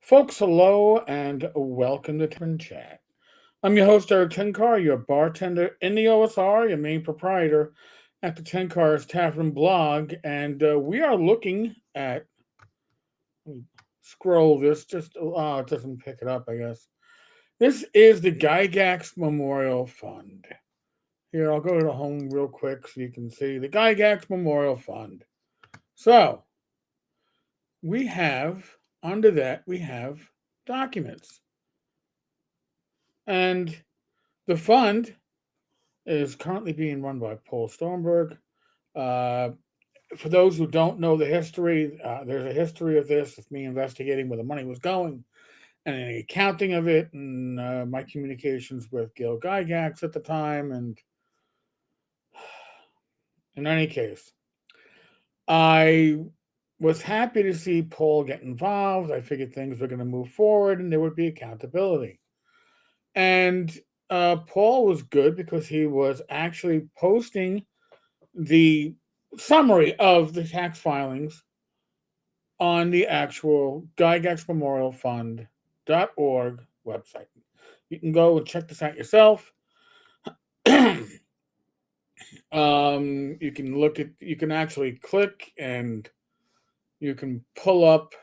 Folks, hello and welcome to Tavern Chat. I'm your host, Eric Tenkar, your bartender in the OSR, your main proprietor at the Tenkar's Tavern blog, and we are looking at. Let me scroll this, just it doesn't pick it up, I guess. This is the Gygax Memorial Fund. Here, I'll go to the home real quick so you can see the Gygax Memorial Fund. So, we have, under that, we have documents. And the fund is currently being run by Paul Stormberg. Uh, for those who don't know the history, there's a history of this, of me investigating where the money was going and the accounting of it, and my communications with Gil Gygax at the time. And in any case, I was happy to see Paul get involved. I figured things were going to move forward and there would be accountability. And Paul was good because he was actually posting the summary of the tax filings on the actual gygaxmemorialfund.org website. You can go and check this out yourself. You can actually click and you can pull up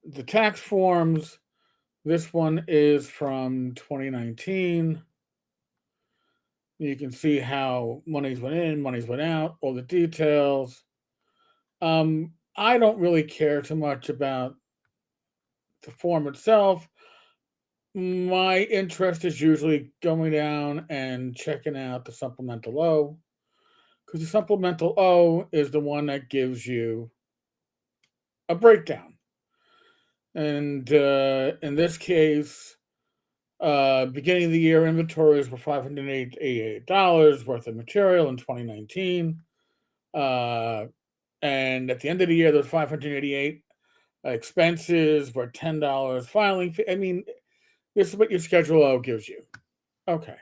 the tax forms. This one is from 2019. You can see how monies went in, monies went out, all the details. I don't really care too much about the form itself. My interest is usually going down and checking out the supplemental O, because the supplemental O is the one that gives you a breakdown. And in this case, beginning of the year inventories were $588 worth of material in 2019. And at the end of the year, those 588 expenses were $10 filing fee. I mean, this is what your Schedule O gives you. Okay.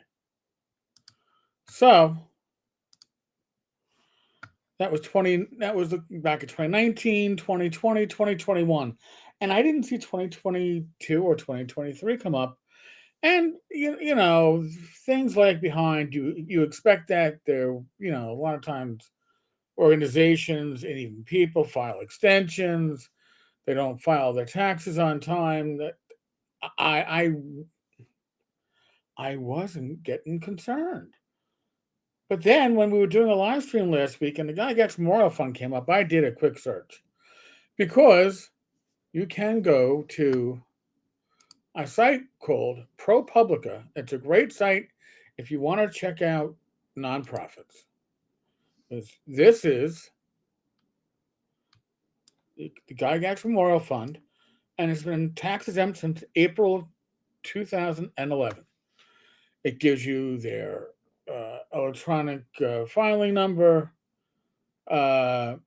So that was back in 2019, 2020, 2021. And I didn't see 2022 or 2023 come up. And you know, things lag behind. You expect that there, a lot of times organizations and even people file extensions. They don't file their taxes on time. That I I wasn't getting concerned. But then when we were doing a live stream last week and the Gygax Memorial Fund came up, I did a quick search because you can go to a site called ProPublica. It's a great site if you want to check out nonprofits. This is the Gygax Memorial Fund, and it's been tax exempt since April 2011. It gives you their electronic filing number. Uh,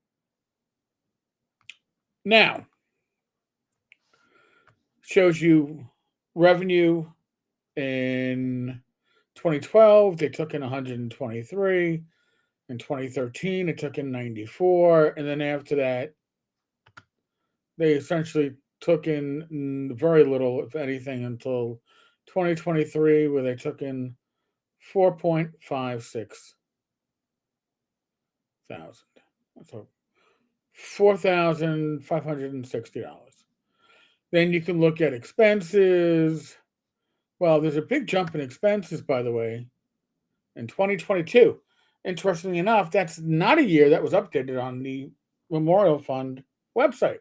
Now, shows you revenue in 2012. They took in 123. In 2013, it took in 94. And then after that, they essentially took in very little, if anything, until 2023, where they took in 4.56 thousand. So $4,560. Then you can look at expenses. Well, there's a big jump in expenses, by the way, in 2022. Interestingly enough, that's not a year that was updated on the Memorial Fund website.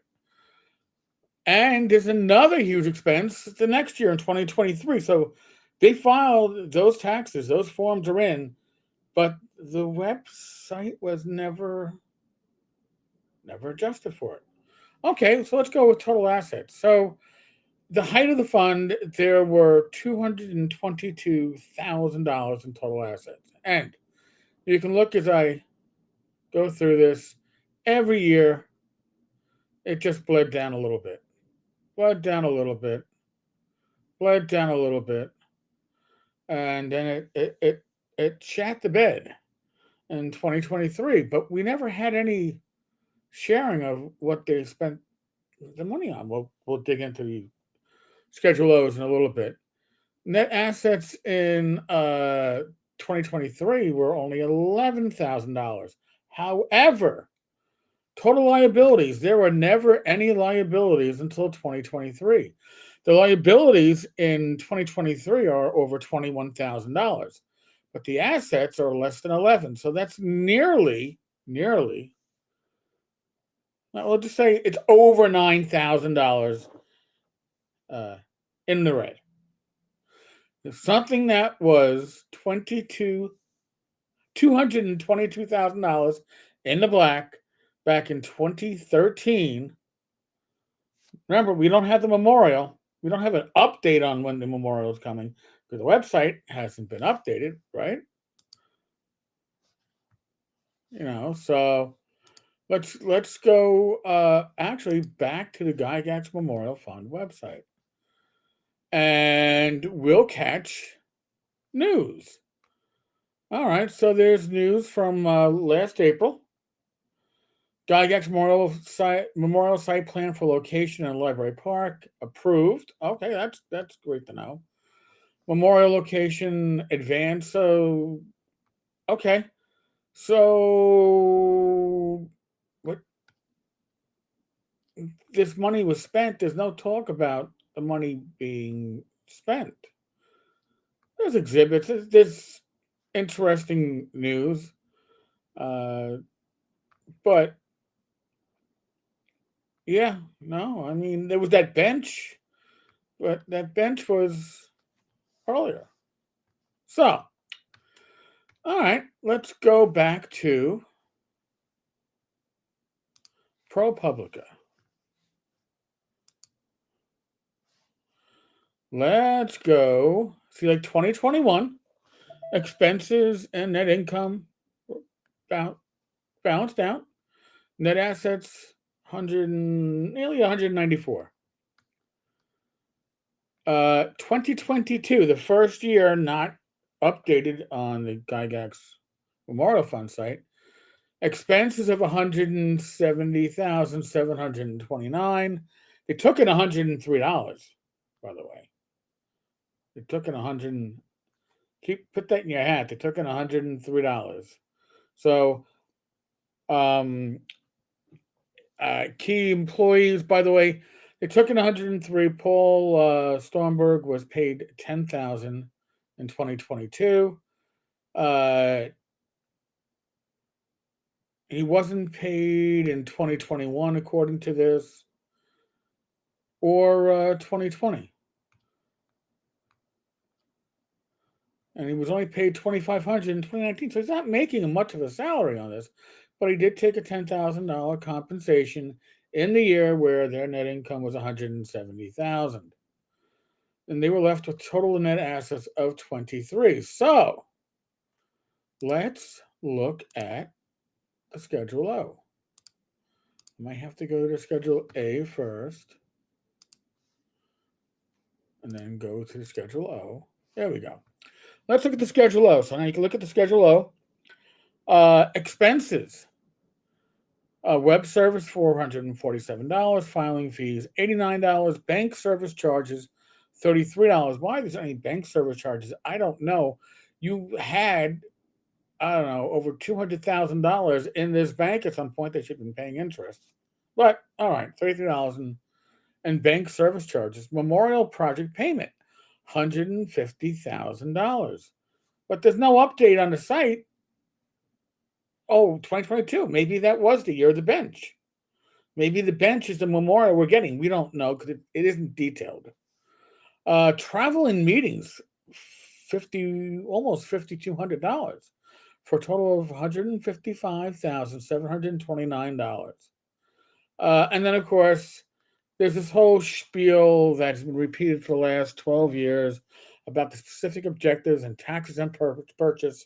And there's another huge expense the next year in 2023. So they filed those taxes, those forms are in, but the website was never adjusted for it. Okay, so let's go with total assets. So the height of the fund, there were $222,000 in total assets. And you can look as I go through this, every year it just bled down a little bit, bled down a little bit, bled down a little bit, and then it shat the bed in 2023. But we never had any sharing of what they spent the money on. We'll dig into the Schedule O's in a little bit. Net assets in 2023 were only $11,000. However, total liabilities, there were never any liabilities until 2023. The liabilities in 2023 are over $21,000, but the assets are less than 11. So that's nearly, we'll just say it's over $9,000 in the red. If something that was $222,000 in the black back in 2013. Remember, we don't have the memorial. We don't have an update on when the memorial is coming because the website hasn't been updated, right? So let's go actually back to the Gygax Memorial Fund website, and we'll catch news. All right, so there's news from last April. Gygax Memorial Site Plan for location in Library Park approved. Okay, that's great to know. Memorial location advanced. So, okay. So, what? This money was spent. There's no talk about the money being spent. There's exhibits. There's interesting news, but yeah, no. I mean, there was that bench, but that bench was earlier. So, all right, let's go back to ProPublica. Let's go see, like 2021 expenses and net income balanced out. Net assets nearly 194. 2022, the first year not updated on the Gygax Memorial Fund site. Expenses of $170,729. They took in $103, by the way. They took in put that in your hat. They took in $103. So, key employees, by the way, they took in 103. Paul Stormberg was paid $10,000 in 2022. He wasn't paid in 2021, according to this, or 2020. And he was only paid $2,500 in 2019. So he's not making much of a salary on this, but he did take a $10,000 compensation in the year where their net income was $170,000. And they were left with total net assets of 23. So let's look at the Schedule O. I might have to go to Schedule A first, and then go to the Schedule O. There we go. Let's look at the Schedule O. So now you can look at the Schedule O. Expenses. Web service, $447. Filing fees, $89. Bank service charges, $33. Why there's any bank service charges, I don't know. You had, I don't know, over $200,000 in this bank at some point. They should have been paying interest. But, all right, $33 and bank service charges. Memorial project payment, $150,000. But there's no update on the site. Oh, 2022. Maybe that was the year of the bench. Maybe the bench is the memorial we're getting. We don't know because it isn't detailed. Travel and meetings, almost $5,200 for a total of $155,729. And then, of course, there's this whole spiel that's been repeated for the last 12 years about the specific objectives and taxes and purpose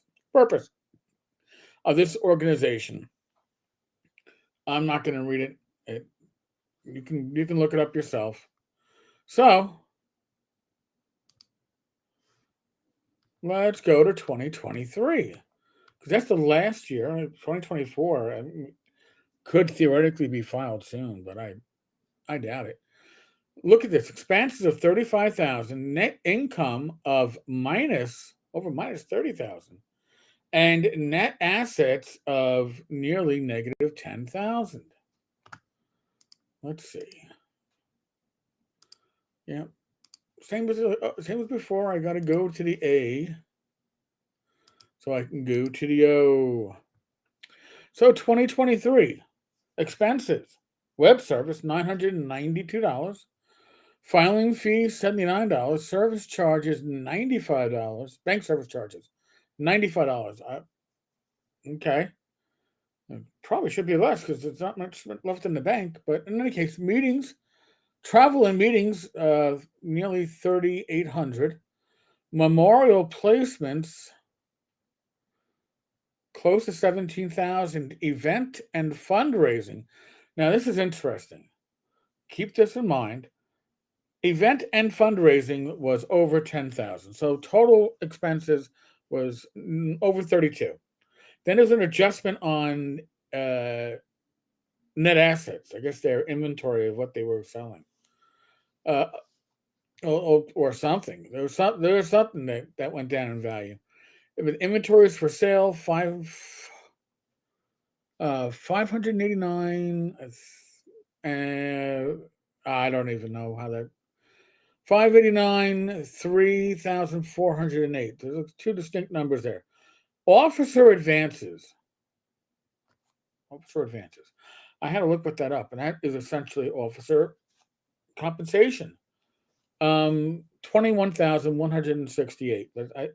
of this organization. I'm not going to read it. You can look it up yourself. So let's go to 2023 because that's the last year. 2024 could theoretically be filed soon, but I doubt it. Look at this: expenses of 35,000, net income of minus 30,000, and net assets of nearly negative 10,000. Let's see. Yeah, same as before. I got to go to the A, so I can go to the O. So 2023 expenses: web service $992, filing fees $79, service charges $95, bank service charges $95. Okay, it probably should be less because there's not much left in the bank. But in any case, meetings, travel and meetings, nearly 3,800. Memorial placements, close to 17,000. Event and fundraising. Now this is interesting. Keep this in mind. Event and fundraising was over 10,000. So total expenses was over 32. Then there's an adjustment on net assets. I guess their inventory of what they were selling, uh, or something. There was something that went down in value. With inventories for sale, 589. I don't even know how that. 589, 3,408. There's two distinct numbers there. Officer advances. Officer advances. I had to look that up, and that is essentially officer compensation. 21,168. But I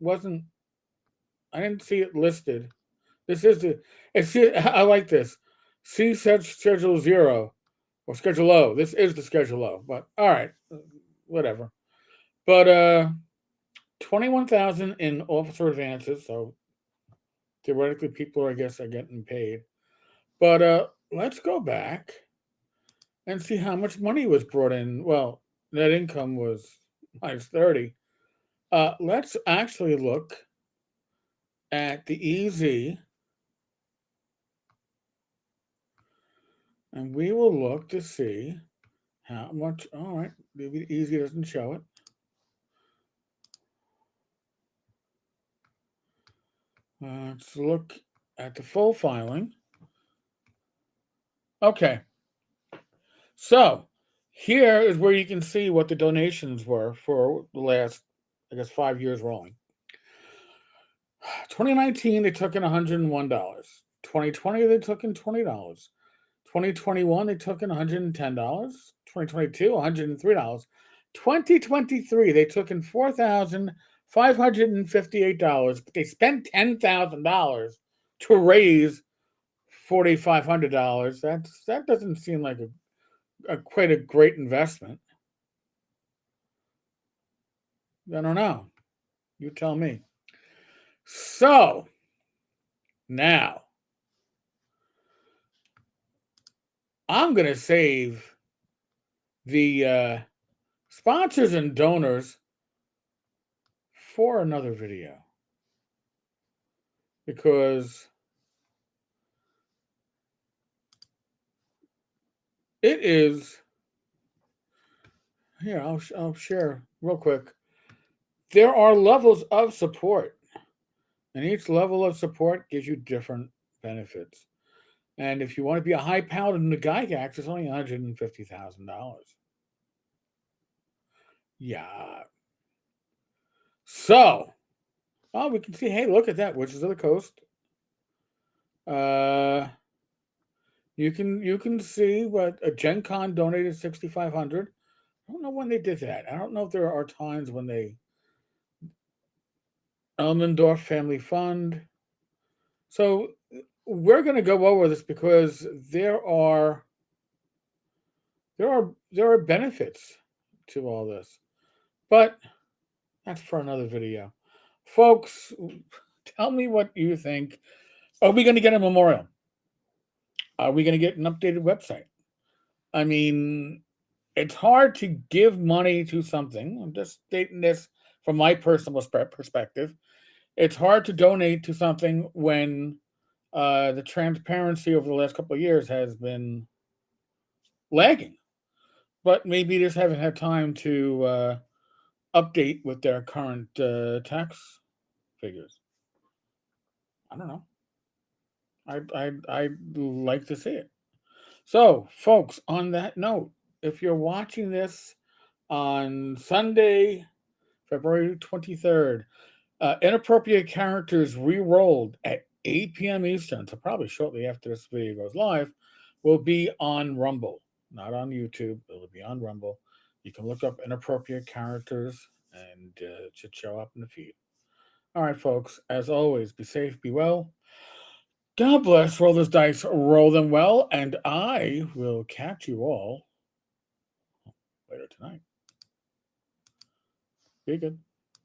didn't see it listed. This is I like this. See schedule 0 or schedule O. This is the schedule O, but all right, whatever. But 21,000 in officer advances, so theoretically people are getting paid. But let's go back and see how much money was brought in. Well, net income was minus 30. Let's actually look at the EZ, and we will look to see how much. All right, maybe the EZ doesn't show it. Let's look at the full filing. Okay. So here is where you can see what the donations were for the last, 5 years rolling. 2019, they took in $101. 2020, they took in $20. 2021, they took in $110. 2022, $103. 2023, they took in $4,558, but they spent $10,000 to raise $4,500. That doesn't seem like quite a great investment. I don't know. You tell me. So now I'm going to save the sponsors and donors for another video, because it is here. I'll share real quick. There are levels of support, and each level of support gives you different benefits. And if you want to be a high pound in the Gygax, it's only $150,000. Yeah. So, we can see. Hey, look at that, Witches of the Coast. You can see what a Gen Con donated 6,500. I don't know when they did that. I don't know if there are times when they Elmendorf Family Fund. So we're going to go over this because there are benefits to all this, but that's for another video, folks. Tell me what you think. Are we going to get a memorial? Are we going to get an updated website? I mean, it's hard to give money to something. I'm just stating this from my personal perspective. It's hard to donate to something when the transparency over the last couple of years has been lagging. but maybe just haven't had time to update with their current tax figures. I don't know. I'd like to see it. So, folks, on that note, if you're watching this on Sunday, February 23rd, inappropriate characters re-rolled at 8 p.m. Eastern, so probably shortly after this video goes live, will be on Rumble, not on YouTube. It'll be on Rumble. You can look up inappropriate characters, and it should show up in the feed. All right, folks. As always, be safe, be well. God bless. Roll those dice, roll them well, and I will catch you all later tonight. Be good.